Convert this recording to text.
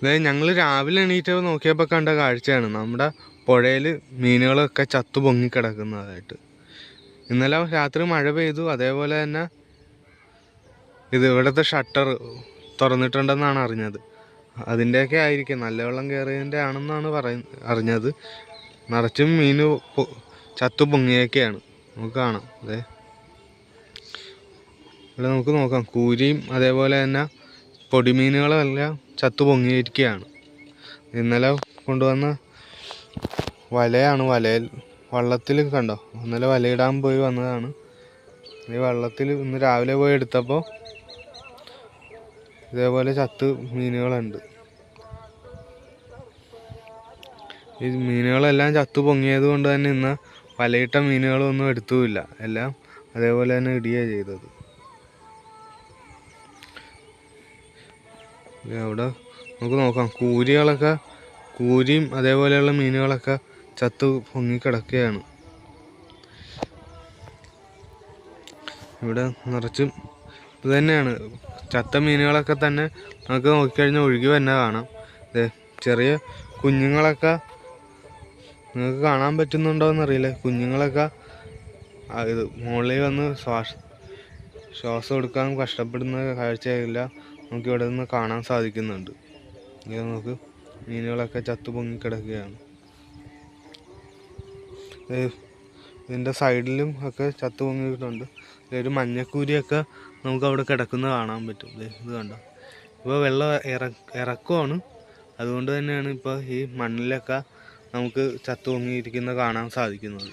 അതായത് ഞങ്ങൾ രാവിലെ എണീറ്റ് നോക്കിയപ്പോൾ കണ്ട കാഴ്ചയാണ് നമ്മുടെ പുഴയിൽ മീനുകളൊക്കെ ചത്തു പൊങ്ങിക്കിടക്കുന്നതായിട്ട്. ഇന്നലെ രാത്രി മഴ പെയ്തു. അതേപോലെ തന്നെ ഇവിടുത്തെ ഷട്ടർ തുറന്നിട്ടുണ്ടെന്നാണ് അറിഞ്ഞത്. അതിൻ്റെയൊക്കെ ആയിരിക്കും, നല്ല വെള്ളം കയറിയതിൻ്റെ ആണെന്നാണ് അറിഞ്ഞത്. നിറച്ചും മീൻ ചത്തു പൊങ്ങിയൊക്കെയാണ്. നമുക്ക് കാണാം. അതെ, ഇവിടെ നമുക്ക് നോക്കാം. കൂരിയും അതേപോലെ തന്നെ പൊടിമീനുകളെല്ലാം ചത്തു പൊങ്ങിയിരിക്കുകയാണ്. ഇന്നലെ കൊണ്ടുവന്ന വലയാണ്. വള്ളത്തിൽ കണ്ടോ, ഇന്നലെ വലയിടാൻ പോയി വന്നതാണ്. ഈ വള്ളത്തിൽ ഇന്ന് രാവിലെ പോയി എടുത്തപ്പോൾ ഇതേപോലെ ചത്ത് മീനുകളുണ്ട്. ഈ മീനുകളെല്ലാം ചത്തു പൊങ്ങിയത് കൊണ്ട് തന്നെ ഇന്ന് വലയിട്ട മീനുകളൊന്നും എടുത്തുമില്ല. എല്ലാം അതേപോലെ തന്നെ ഇടുകയാണ് ചെയ്തത്. അവിടെ നമുക്ക് നോക്കാം. കൂരിയും അതേപോലെയുള്ള മീനുകളൊക്കെ ചത്തു പൊങ്ങിക്കിടക്കുകയാണ്. ഇവിടെ നിറച്ചും ഇത് തന്നെയാണ്. ചത്ത മീനുകളൊക്കെ തന്നെ നമുക്ക് നോക്കിക്കഴിഞ്ഞാൽ ഒഴുകി തന്നെ കാണാം. ചെറിയ കുഞ്ഞുങ്ങളൊക്കെ നിങ്ങൾക്ക് കാണാൻ പറ്റുന്നുണ്ടോ എന്നറിയില്ല. കുഞ്ഞുങ്ങളൊക്കെ ഇത് മുകളിൽ വന്ന് ശ്വാസം എടുക്കാൻ കഷ്ടപ്പെടുന്ന കാഴ്ചയില്ല നമുക്കിവിടെ നിന്ന് കാണാൻ സാധിക്കുന്നുണ്ട്. ഇത് നമുക്ക് മീനുകളൊക്കെ ചത്തു പൊങ്ങിക്കിടക്കുകയാണ്. ഇതിൻ്റെ സൈഡിലും ഒക്കെ ചത്തു പൊങ്ങിയിട്ടുണ്ട്. ഒരു മഞ്ഞക്കൂരിയൊക്കെ നമുക്ക് അവിടെ കിടക്കുന്നത് കാണാൻ പറ്റും. ഇത് കണ്ടോ, ഇപ്പോൾ വെള്ളം ഇറക്കമാണ്. അതുകൊണ്ട് തന്നെയാണ് ഇപ്പോൾ ഈ മണ്ണിലൊക്കെ നമുക്ക് ചത്തു പൊങ്ങിയിരിക്കുന്നത് കാണാൻ സാധിക്കുന്നത്.